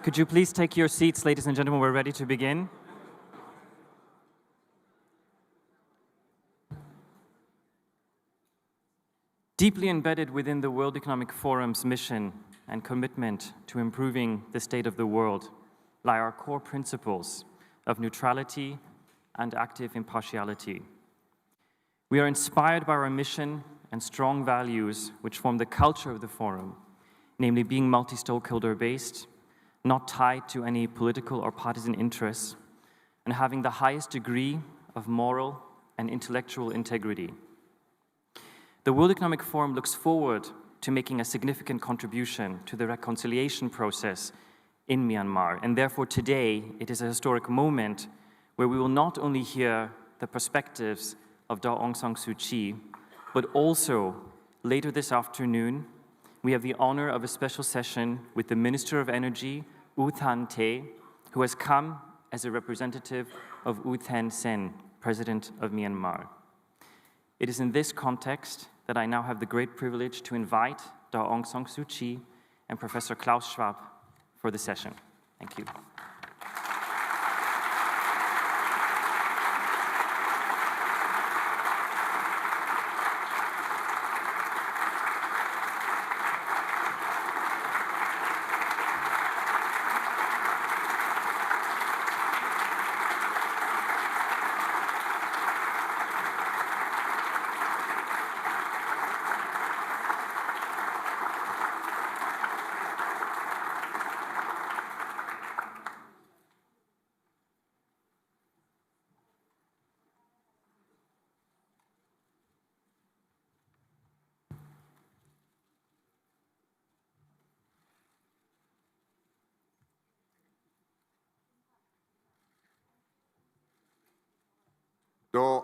Could you please take your seats, ladies and gentlemen? We're ready to begin. Deeply embedded within the World Economic Forum's mission and commitment to improving the state of the world lie our core principles of neutrality and active impartiality. We are inspired by our mission and strong values which form the culture of the Forum, namely being multi-stakeholder-based, not tied to any political or partisan interests, and having the highest degree of moral and intellectual integrity. The World Economic Forum looks forward to making a significant contribution to the reconciliation process in Myanmar, and therefore today it is a historic moment where we will not only hear the perspectives of Aung San Suu Kyi, but also later this afternoon we have the honor of a special session with the Minister of Energy, U Than Te, who has come as a representative of U Thein Sein, President of Myanmar. It is in this context that I now have the great privilege to invite Aung San Suu Kyi and Professor Klaus Schwab for the session. Thank you.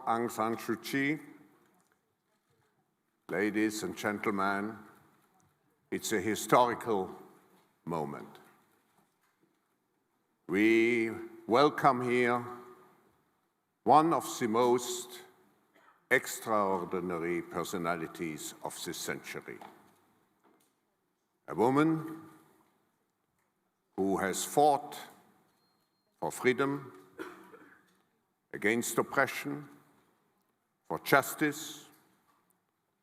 Aung San Suu Kyi, ladies and gentlemen, it's a historical moment. We welcome here one of the most extraordinary personalities of this century. A woman who has fought for freedom, against oppression, for justice,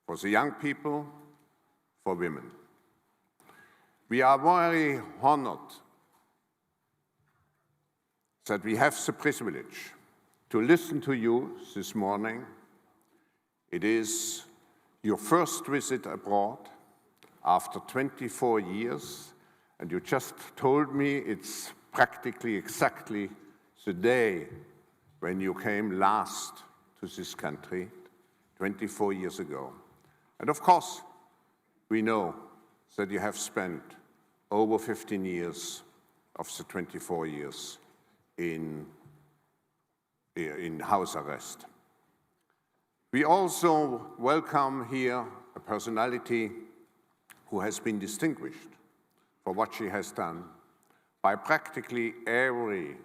for the young people, for women. We are very honored that we have the privilege to listen to you this morning. It is your first visit abroad after 24 years, and you just told me it's practically exactly the day when you came last to this country 24 years ago. And of course, we know that you have spent over 15 years of the 24 years in house arrest. We also welcome here a personality who has been distinguished for what she has done by practically every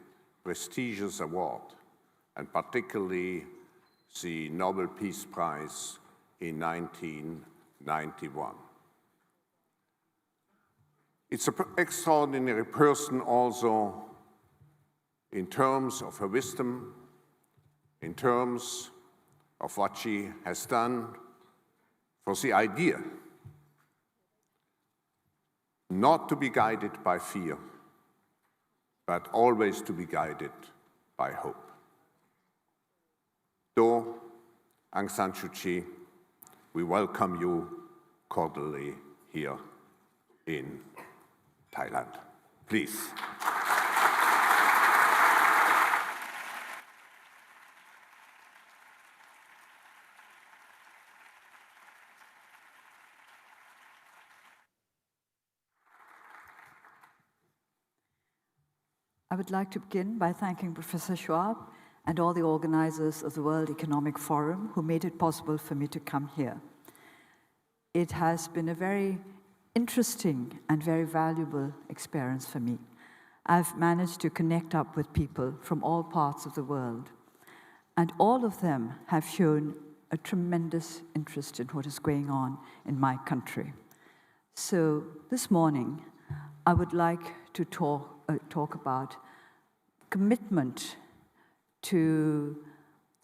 prestigious award, and particularly the Nobel Peace Prize in 1991. It's an extraordinary person also in terms of her wisdom, in terms of what she has done for the idea not to be guided by fear, but always to be guided by hope. So, Aung San Suu Kyi, we welcome you cordially here in Thailand. Please. I would like to begin by thanking Professor Schwab and all the organizers of the World Economic Forum who made it possible for me to come here. It has been a very interesting and very valuable experience for me. I've managed to connect up with people from all parts of the world, and all of them have shown a tremendous interest in what is going on in my country. So this morning, I would like to talk about commitment to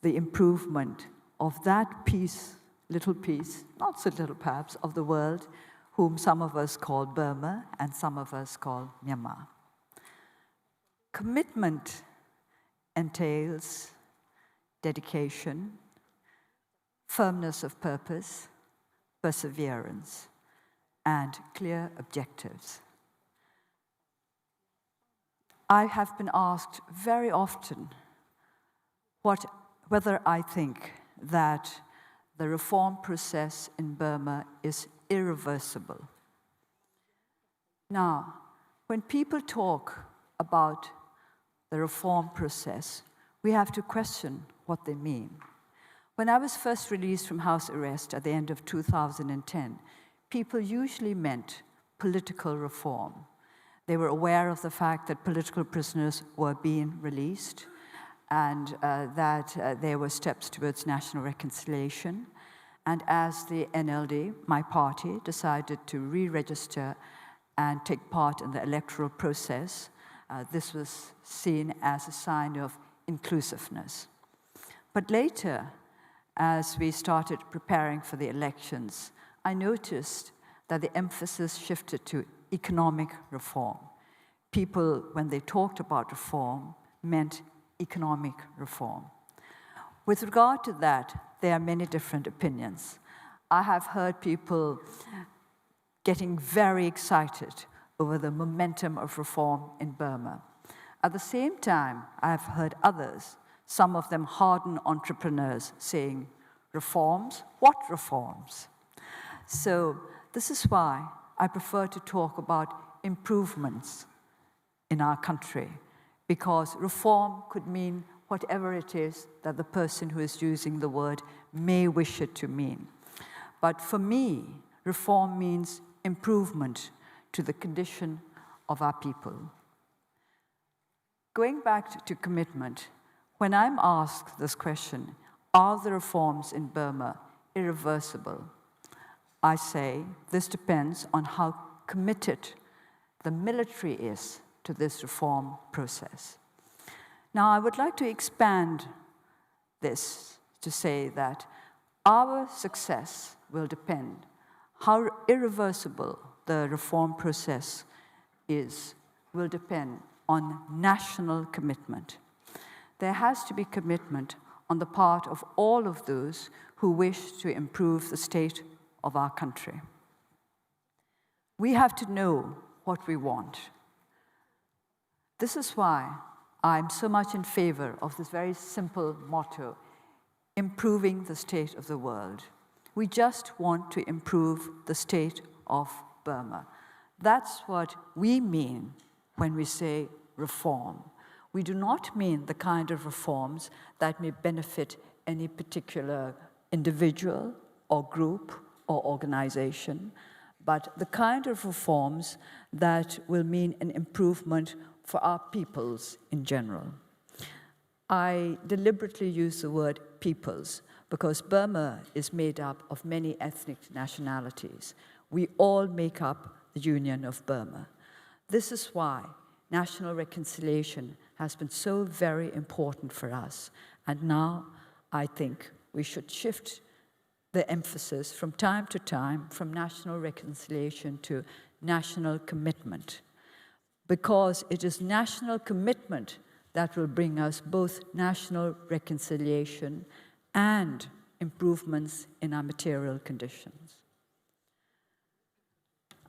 the improvement of that piece, little piece, not so little perhaps, of the world, whom some of us call Burma and some of us call Myanmar. Commitment entails dedication, firmness of purpose, perseverance, and clear objectives. I have been asked very often whether I think that the reform process in Burma is irreversible. Now, when people talk about the reform process, we have to question what they mean. When I was first released from house arrest at the end of 2010, people usually meant political reform. They were aware of the fact that political prisoners were being released and that there were steps towards national reconciliation. And as the NLD, my party, decided to re-register and take part in the electoral process, this was seen as a sign of inclusiveness. But later, as we started preparing for the elections, I noticed that the emphasis shifted to economic reform. People, when they talked about reform, meant economic reform. With regard to that, there are many different opinions. I have heard people getting very excited over the momentum of reform in Burma. At the same time, I have heard others, some of them hardened entrepreneurs, saying, reforms? What reforms? So this is why I prefer to talk about improvements in our country, because reform could mean whatever it is that the person who is using the word may wish it to mean. But for me, reform means improvement to the condition of our people. Going back to commitment, when I'm asked this question, are the reforms in Burma irreversible? I say this depends on how committed the military is to this reform process. Now, I would like to expand this to say that our success will depend how irreversible the reform process is, will depend on national commitment. There has to be commitment on the part of all of those who wish to improve the state of our country. We have to know what we want. This is why I'm so much in favor of this very simple motto, improving the state of the world. We just want to improve the state of Burma. That's what we mean when we say reform. We do not mean the kind of reforms that may benefit any particular individual or group or organization, but the kind of reforms that will mean an improvement for our peoples in general. I deliberately use the word peoples because Burma is made up of many ethnic nationalities. We all make up the Union of Burma. This is why national reconciliation has been so very important for us. And now I think we should shift the emphasis from time to time from national reconciliation to national commitment, because it is national commitment that will bring us both national reconciliation and improvements in our material conditions.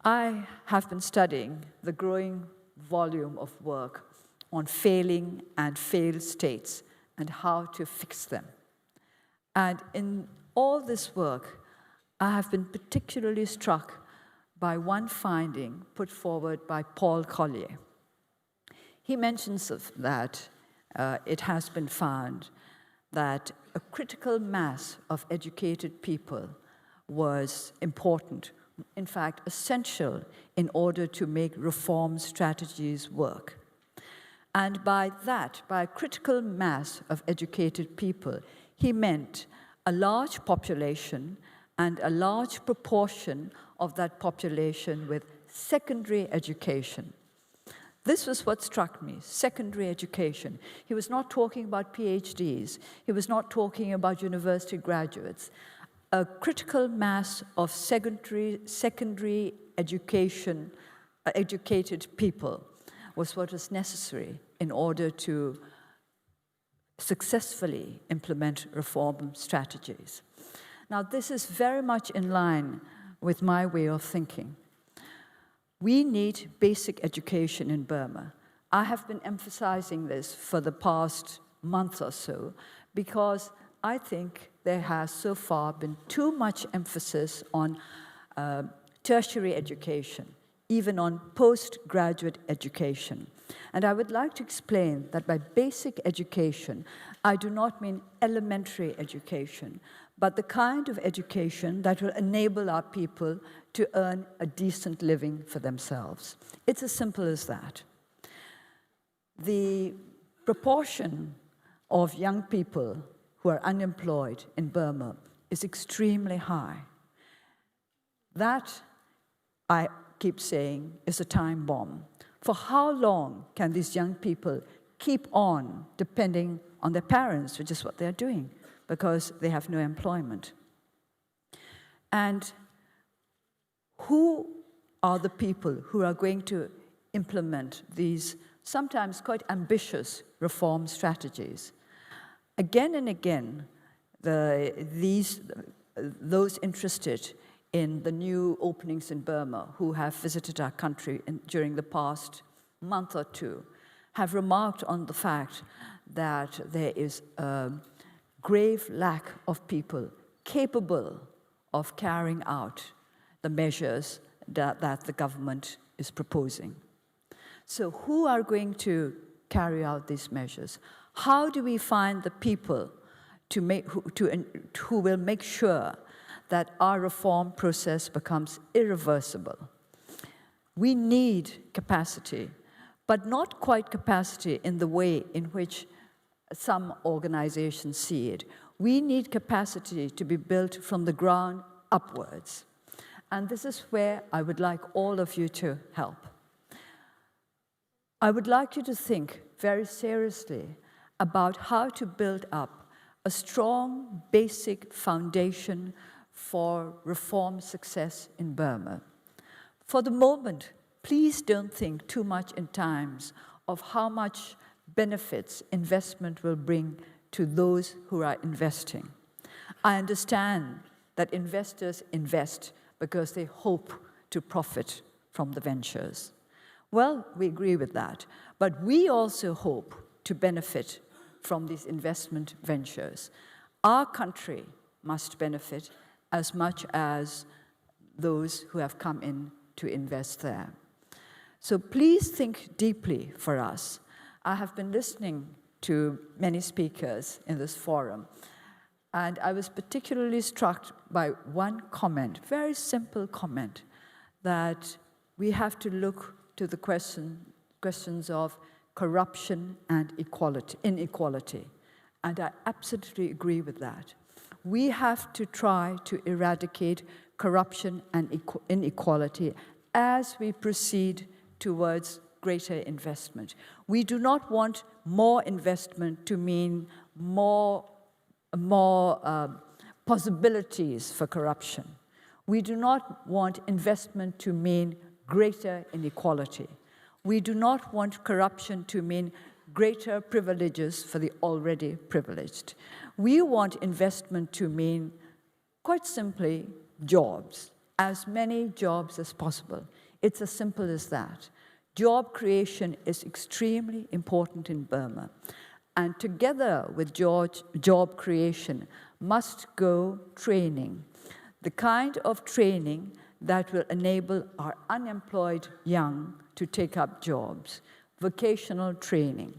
I have been studying the growing volume of work on failing and failed states and how to fix them. And in all this work, I have been particularly struck by one finding put forward by Paul Collier. He mentions that it has been found that a critical mass of educated people was important, in fact, essential in order to make reform strategies work. And by that, by a critical mass of educated people, he meant a large population and a large proportion of that population with secondary education. This was what struck me, secondary education. He was not talking about PhDs. He was not talking about university graduates. A critical mass of secondary education, educated people was what was necessary in order to successfully implement reform strategies. Now, this is very much in line with my way of thinking. We need basic education in Burma. I have been emphasizing this for the past month or so because I think there has so far been too much emphasis on tertiary education, even on postgraduate education. And I would like to explain that by basic education, I do not mean elementary education, but the kind of education that will enable our people to earn a decent living for themselves. It's as simple as that. The proportion of young people who are unemployed in Burma is extremely high. That, I keep saying, is a time bomb. For how long can these young people keep on depending on their parents, which is what they're doing, because they have no employment? And who are the people who are going to implement these sometimes quite ambitious reform strategies? Again and again, those interested in the new openings in Burma who have visited our country during the past month or two have remarked on the fact that there is a grave lack of people capable of carrying out the measures that the government is proposing. So who are going to carry out these measures? How do we find the people who will make sure that our reform process becomes irreversible? We need capacity, but not quite capacity in the way in which some organizations see it. We need capacity to be built from the ground upwards. And this is where I would like all of you to help. I would like you to think very seriously about how to build up a strong basic foundation for reform success in Burma. For the moment, please don't think too much in terms of how much benefits investment will bring to those who are investing. I understand that investors invest because they hope to profit from the ventures. Well, we agree with that, but we also hope to benefit from these investment ventures. Our country must benefit as much as those who have come in to invest there. So please think deeply for us. I have been listening to many speakers in this forum, and I was particularly struck by one comment, very simple comment, that we have to look to the questions of corruption and inequality. And I absolutely agree with that. We have to try to eradicate corruption and inequality as we proceed towards greater investment. We do not want more investment to mean more possibilities for corruption. We do not want investment to mean greater inequality. We do not want corruption to mean greater privileges for the already privileged. We want investment to mean, quite simply, jobs, as many jobs as possible. It's as simple as that. Job creation is extremely important in Burma. And together with job creation must go training, the kind of training that will enable our unemployed young to take up jobs, vocational training.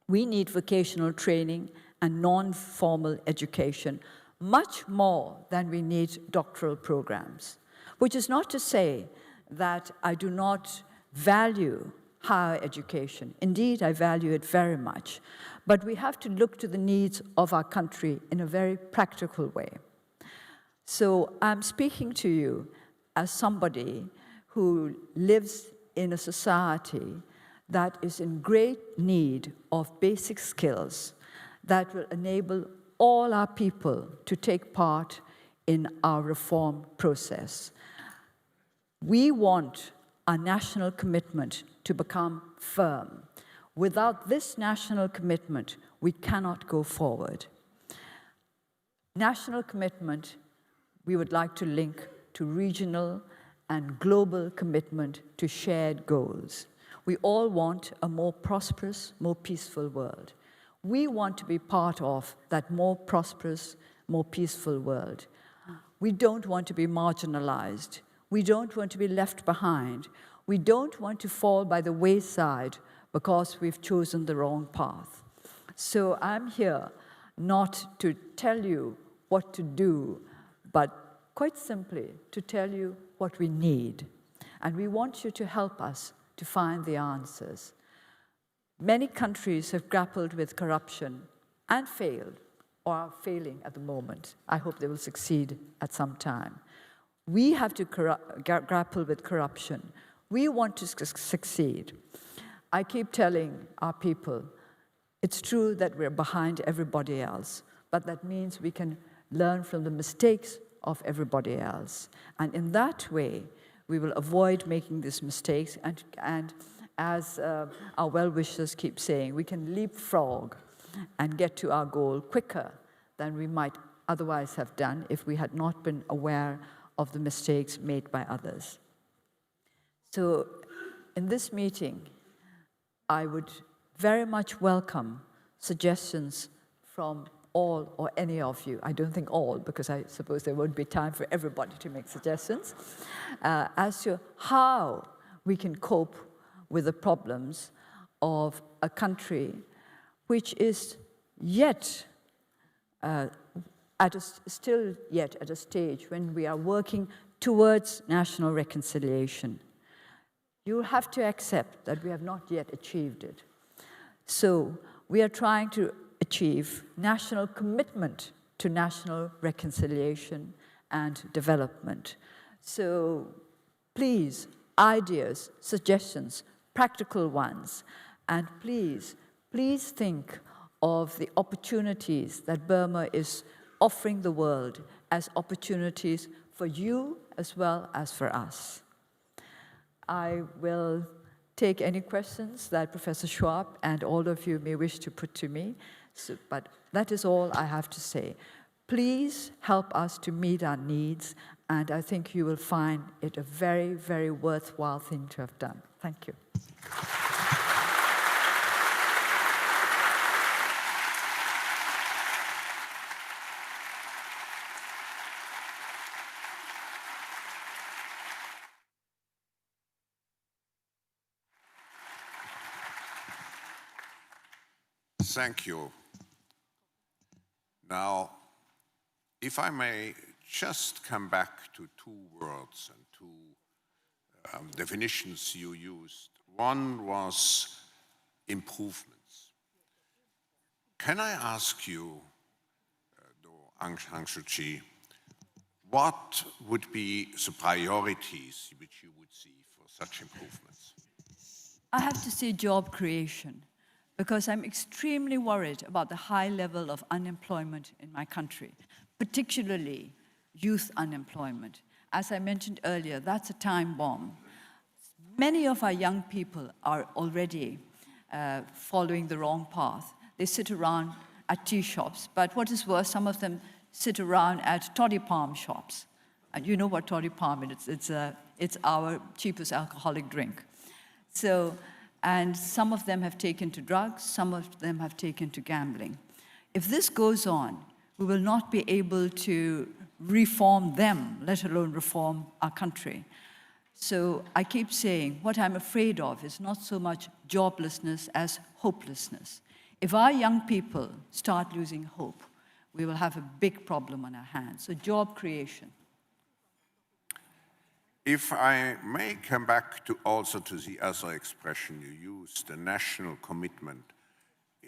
We need vocational training and non-formal education much more than we need doctoral programs, which is not to say that I do not value higher education. Indeed, I value it very much. But we have to look to the needs of our country in a very practical way. So I'm speaking to you as somebody who lives in a society that is in great need of basic skills that will enable all our people to take part in our reform process. We want our national commitment to become firm. Without this national commitment, we cannot go forward. National commitment, we would like to link to regional and global commitment to shared goals. We all want a more prosperous, more peaceful world. We want to be part of that more prosperous, more peaceful world. We don't want to be marginalized. We don't want to be left behind. We don't want to fall by the wayside because we've chosen the wrong path. So I'm here not to tell you what to do, but quite simply to tell you what we need. And we want you to help us to find the answers. Many countries have grappled with corruption and failed, or are failing at the moment. I hope they will succeed at some time. We have to grapple with corruption. We want to succeed. I keep telling our people, it's true that we're behind everybody else, but that means we can learn from the mistakes of everybody else. And in that way, we will avoid making these mistakes, and as our well-wishers keep saying, we can leapfrog and get to our goal quicker than we might otherwise have done if we had not been aware of the mistakes made by others. So in this meeting, I would very much welcome suggestions from all or any of you. I don't think all, because I suppose there won't be time for everybody to make suggestions, as to how we can cope with the problems of a country which is yet still at a stage when we are working towards national reconciliation. You have to accept that we have not yet achieved it. So we are trying to achieve national commitment to national reconciliation and development. So please, ideas, suggestions, practical ones, and please think of the opportunities that Burma is offering the world as opportunities for you as well as for us. I will take any questions that Professor Schwab and all of you may wish to put to me, but that is all I have to say. Please help us to meet our needs, and I think you will find it a very, very worthwhile thing to have done. Thank you. Thank you. Now, if I may just come back to two words and two definitions you used. One was improvements. Can I ask you, Aung San Suu Kyi, what would be the priorities which you would see for such improvements? I have to say job creation, because I'm extremely worried about the high level of unemployment in my country, particularly youth unemployment. As I mentioned earlier, that's a time bomb. Many of our young people are already following the wrong path. They sit around at tea shops, but what is worse, some of them sit around at toddy palm shops. And you know what toddy palm is. It's our cheapest alcoholic drink. So, and some of them have taken to drugs, some of them have taken to gambling. If this goes on, we will not be able to reform them, let alone reform our country. So I keep saying, what I'm afraid of is not so much joblessness as hopelessness. If our young people start losing hope, we will have a big problem on our hands. So job creation. If I may come back also to the other expression you used, the national commitment.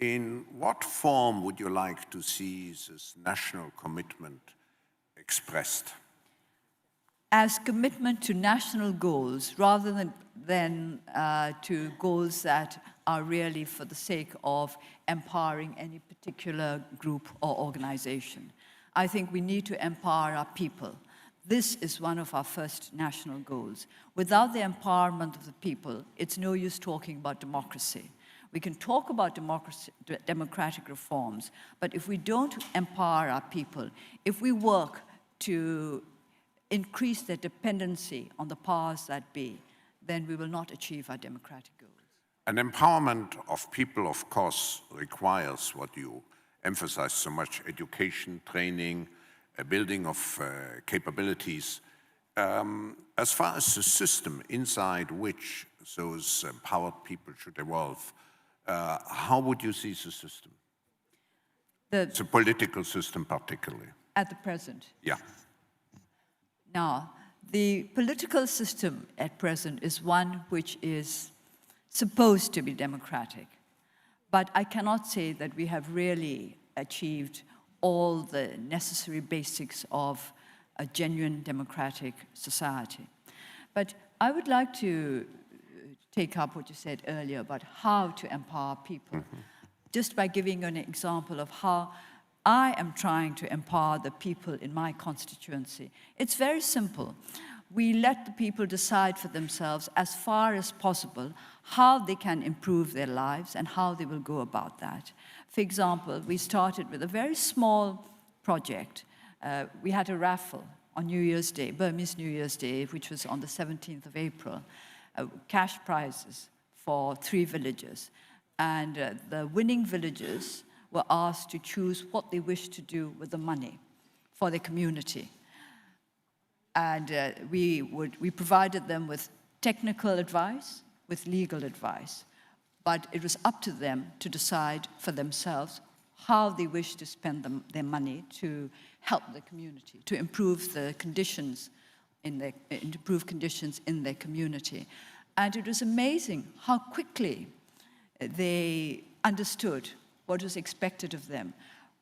In what form would you like to see this national commitment expressed? as commitment to national goals rather than to goals that are really for the sake of empowering any particular group or organization. I think we need to empower our people. This is one of our first national goals. Without the empowerment of the people, it's no use talking about democracy. We can talk about democratic reforms, but if we don't empower our people, if we work to increase their dependency on the powers that be, then we will not achieve our democratic goals. An empowerment of people, of course, requires what you emphasize so much: education, training, building of capabilities. As far as the system inside which those empowered people should evolve, how would you see the system? The political system particularly. At the present? Yeah. Now, the political system at present is one which is supposed to be democratic, but I cannot say that we have really achieved all the necessary basics of a genuine democratic society. But I would like to take up what you said earlier about how to empower people, just by giving an example of how I am trying to empower the people in my constituency. It's very simple. We let the people decide for themselves as far as possible how they can improve their lives and how they will go about that. For example, we started with a very small project. We had a raffle on New Year's Day, Burmese New Year's Day, which was on the 17th of April, cash prizes for 3 villages. And the winning villages were asked to choose what they wished to do with the money for their community. And we provided them with technical advice, with legal advice. But it was up to them to decide for themselves how they wish to spend their money to help the community, to improve the conditions in their community. And it was amazing how quickly they understood what was expected of them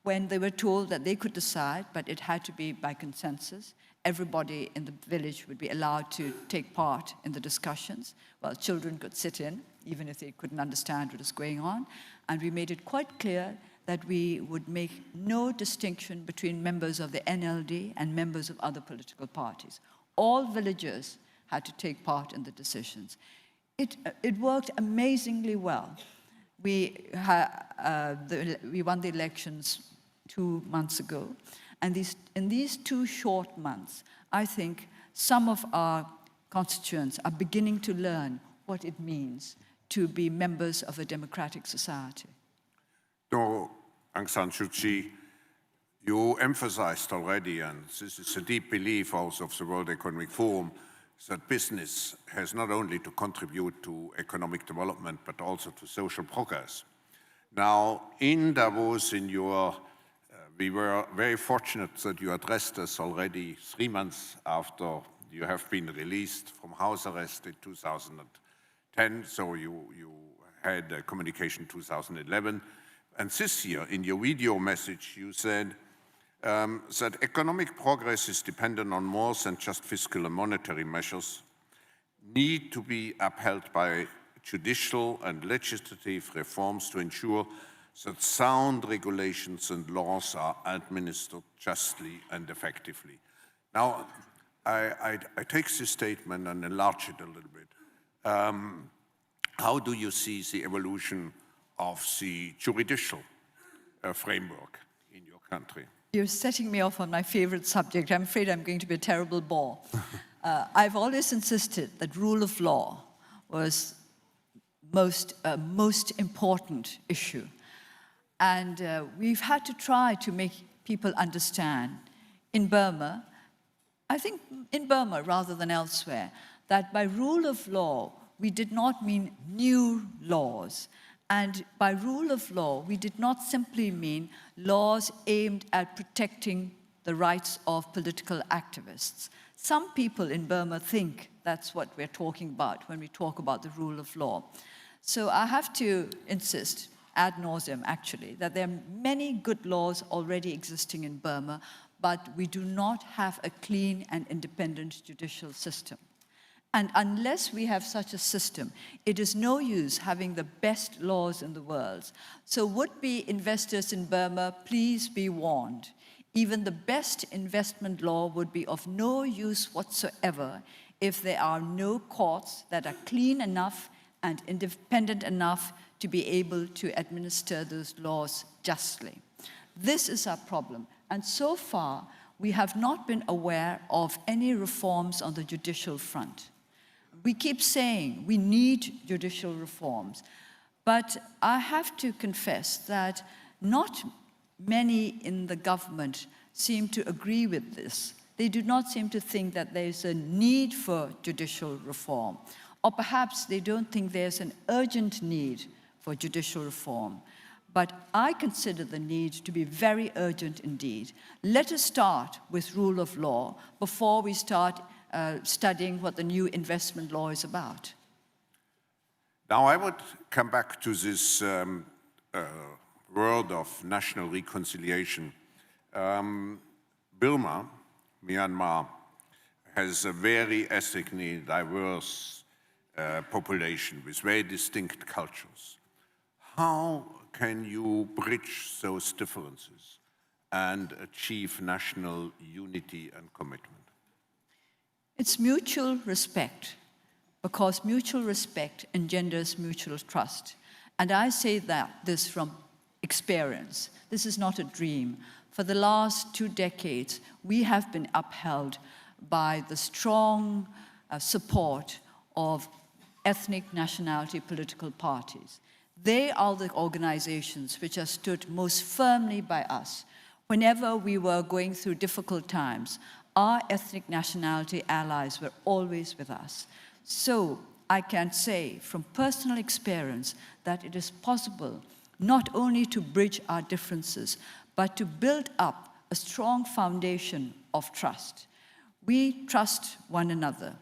when they were told that they could decide, but it had to be by consensus. Everybody in the village would be allowed to take part in the discussions, while children could sit in, even if they couldn't understand what was going on. And we made it quite clear that we would make no distinction between members of the NLD and members of other political parties. All villagers had to take part in the decisions. It worked amazingly well. We won the elections 2 months ago, and in these 2 short months, I think some of our constituents are beginning to learn what it means to be members of a democratic society. So, Aung San Suu Kyi, you emphasized already, and this is a deep belief also of the World Economic Forum, that business has not only to contribute to economic development, but also to social progress. Now, in Davos, we were very fortunate that you addressed us already 3 months after you have been released from house arrest in 2010, so you had a communication in 2011. And this year, in your video message, you said that economic progress is dependent on more than just fiscal and monetary measures, need to be upheld by judicial and legislative reforms to ensure that sound regulations and laws are administered justly and effectively. Now, I take this statement and enlarge it a little bit. How do you see the evolution of the judicial framework in your country? You're setting me off on my favorite subject. I'm afraid I'm going to be a terrible bore. I've always insisted that rule of law was most important issue. And we've had to try to make people understand in Burma, I think in Burma rather than elsewhere, that by rule of law, we did not mean new laws. And by rule of law, we did not simply mean laws aimed at protecting the rights of political activists. Some people in Burma think that's what we're talking about when we talk about the rule of law. So I have to insist, ad nauseum actually, that there are many good laws already existing in Burma, but we do not have a clean and independent judicial system. And unless we have such a system, it is no use having the best laws in the world. So would-be investors in Burma, please be warned. Even the best investment law would be of no use whatsoever if there are no courts that are clean enough and independent enough to be able to administer those laws justly. This is our problem. And so far, we have not been aware of any reforms on the judicial front. We keep saying we need judicial reforms, but I have to confess that not many in the government seem to agree with this. They do not seem to think that there's a need for judicial reform, or perhaps they don't think there's an urgent need for judicial reform. But I consider the need to be very urgent indeed. Let us start with rule of law before we start studying what the new investment law is about. Now I would come back to this word of national reconciliation. Burma, Myanmar, has a very ethnically diverse population with very distinct cultures. How can you bridge those differences and achieve national unity and commitment? It's mutual respect, because mutual respect engenders mutual trust. And I say this from experience. This is not a dream. For the last 2 decades, we have been upheld by the strong support of ethnic nationality political parties. They are the organizations which have stood most firmly by us. Whenever we were going through difficult times, our ethnic nationality allies were always with us. So I can say from personal experience that it is possible not only to bridge our differences, but to build up a strong foundation of trust. We trust one another.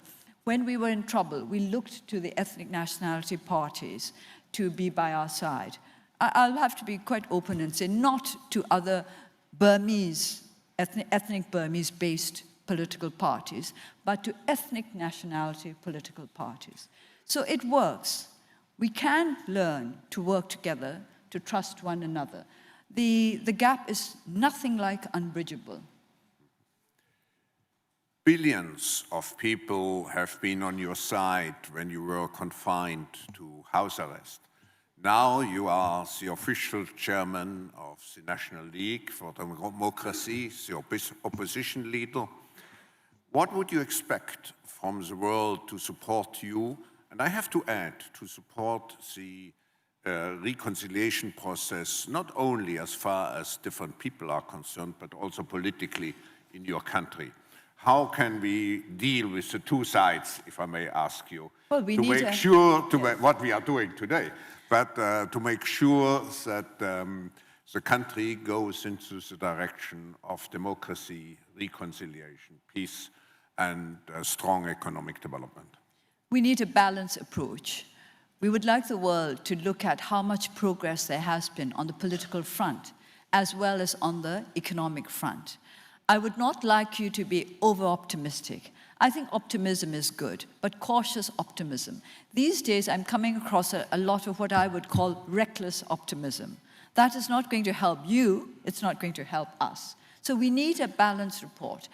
When we were in trouble, we looked to the ethnic nationality parties to be by our side. I'll have to be quite open and say not to other Burmese, ethnic Burmese-based political parties, but to ethnic nationality political parties. So it works. We can learn to work together, to trust one another. The gap is nothing like unbridgeable. Billions of people have been on your side when you were confined to house arrest. Now you are the official chairman of the National League for Democracy, the opposition leader. What would you expect from the world to support you? And I have to add, to support the reconciliation process, not only as far as different people are concerned, but also politically in your country. How can we deal with the two sides, if I may ask you, well, to make sure, what we are doing today, but to make sure that the country goes into the direction of democracy, reconciliation, peace, and strong economic development? We need a balanced approach. We would like the world to look at how much progress there has been on the political front, as well as on the economic front. I would not like you to be over-optimistic. I think optimism is good, but cautious optimism. These days, I'm coming across a lot of what I would call reckless optimism. That is not going to help you, it's not going to help us. So we need a balanced report.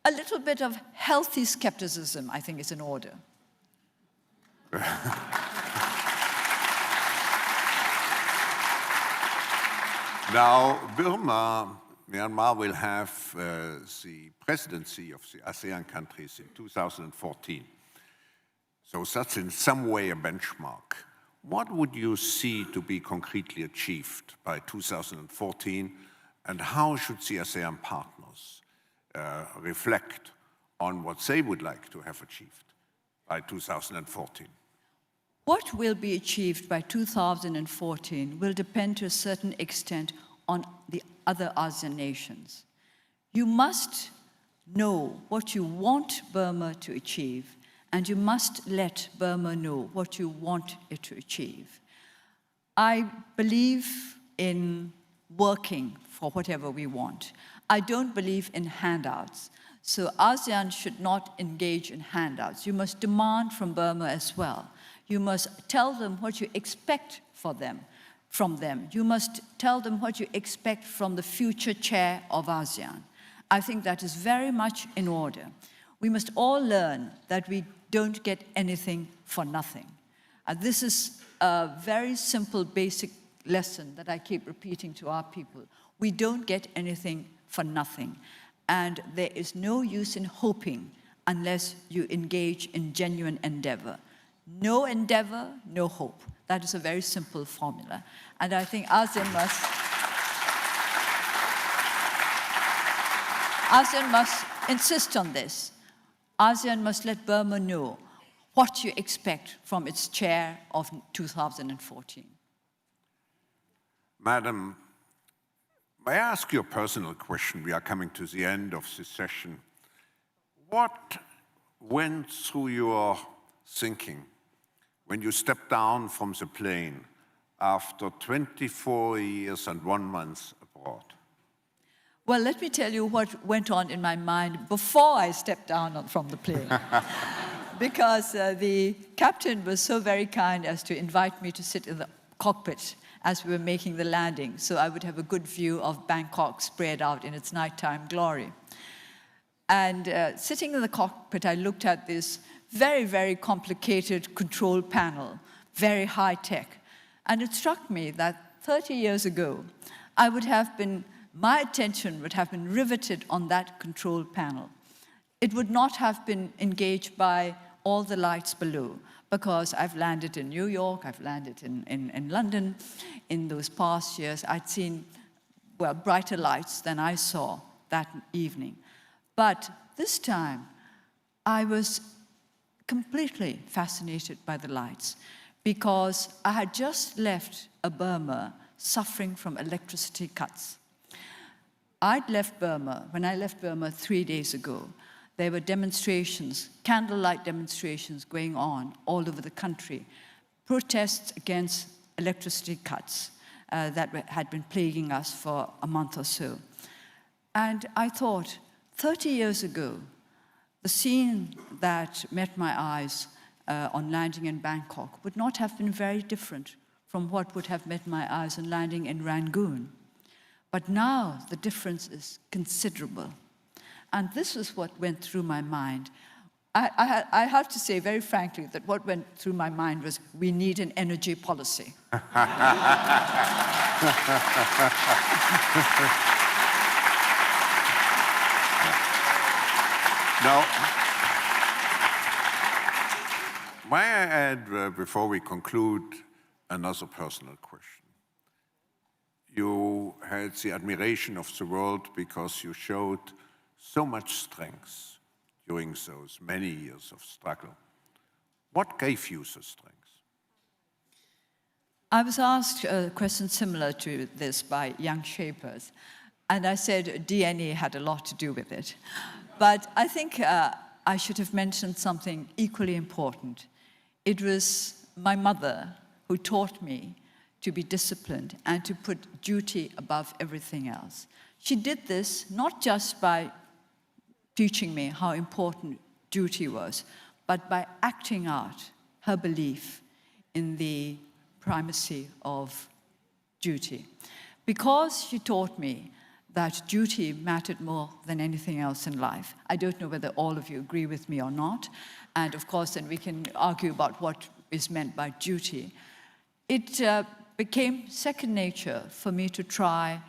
A little bit of healthy skepticism, I think, is in order. Now, Myanmar will have the presidency of the ASEAN countries in 2014. So that's in some way a benchmark. What would you see to be concretely achieved by 2014, and how should the ASEAN partners reflect on what they would like to have achieved by 2014? What will be achieved by 2014 will depend to a certain extent on the other ASEAN nations. You must know what you want Burma to achieve, and you must let Burma know what you want it to achieve. I believe in working for whatever we want. I don't believe in handouts. So ASEAN should not engage in handouts. You must demand from Burma as well. You must tell them what you expect from them. You must tell them what you expect from the future chair of ASEAN. I think that is very much in order. We must all learn that we don't get anything for nothing. This is a very simple, basic lesson that I keep repeating to our people. We don't get anything for nothing. And there is no use in hoping unless you engage in genuine endeavor. No endeavor, no hope. That is a very simple formula. And I think ASEAN must insist on this. ASEAN must let Burma know what you expect from its chair of 2014. Madam, may I ask you a personal question? We are coming to the end of this session. What went through your thinking when you stepped down from the plane after 24 years and 1 month abroad? Well, let me tell you what went on in my mind before I stepped down from the plane. Because the captain was so very kind as to invite me to sit in the cockpit as we were making the landing, so I would have a good view of Bangkok spread out in its nighttime glory. And sitting in the cockpit, I looked at this very, very complicated control panel, very high tech. And it struck me that 30 years ago, my attention would have been riveted on that control panel. It would not have been engaged by all the lights below, because I've landed in New York, I've landed in London. In those past years, I'd seen, well, brighter lights than I saw that evening. But this time, I was completely fascinated by the lights, because I had just left a Burma suffering from electricity cuts. I'd left Burma, when I left Burma 3 days ago, there were demonstrations, candlelight demonstrations going on all over the country, protests against electricity cuts that had been plaguing us for a month or so. And I thought, 30 years ago, the scene that met my eyes on landing in Bangkok would not have been very different from what would have met my eyes on landing in Rangoon. But now the difference is considerable. And this is what went through my mind. I have to say very frankly that what went through my mind was, we need an energy policy. Now, may I add, before we conclude, another personal question? You had the admiration of the world because you showed so much strength during those many years of struggle. What gave you the strength? I was asked a question similar to this by young shapers, and I said DNA had a lot to do with it. But I think I should have mentioned something equally important. It was my mother who taught me to be disciplined and to put duty above everything else. She did this not just by teaching me how important duty was, but by acting out her belief in the primacy of duty. Because she taught me that duty mattered more than anything else in life. I don't know whether all of you agree with me or not, and of course then we can argue about what is meant by duty. It became second nature for me to try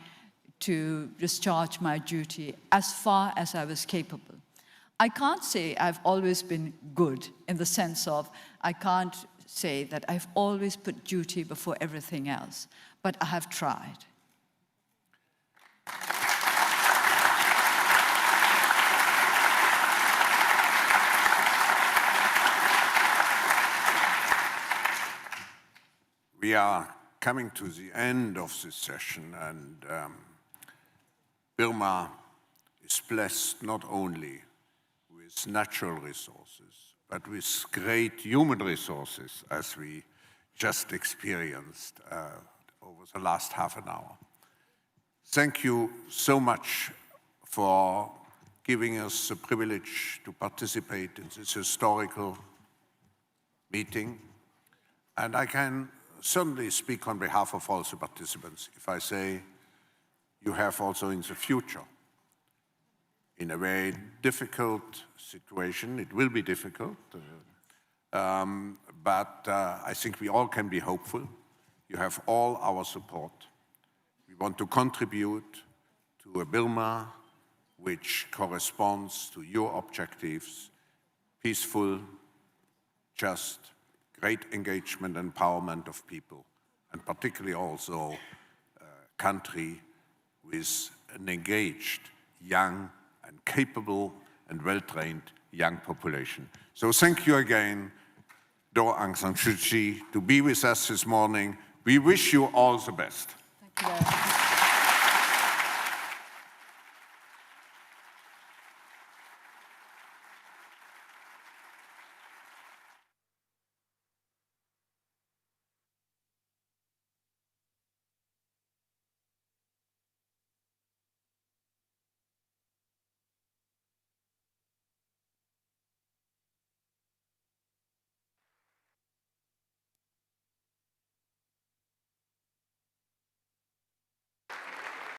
to discharge my duty as far as I was capable. I can't say I've always been good in the sense of, I can't say that I've always put duty before everything else, but I have tried. We are coming to the end of this session, and Burma is blessed not only with natural resources, but with great human resources, as we just experienced over the last half an hour. Thank you so much, for giving us the privilege to participate in this historical meeting. And I can certainly speak on behalf of all the participants if I say you have also in the future, in a very difficult situation, it will be difficult, but I think we all can be hopeful. You have all our support. We want to contribute to a Burma which corresponds to your objectives: peaceful, just, great engagement and empowerment of people, and particularly also a country with an engaged, young, and capable and well-trained young population. So thank you again, Aung San Suu Kyi, to be with us this morning. We wish you all the best. Thank you.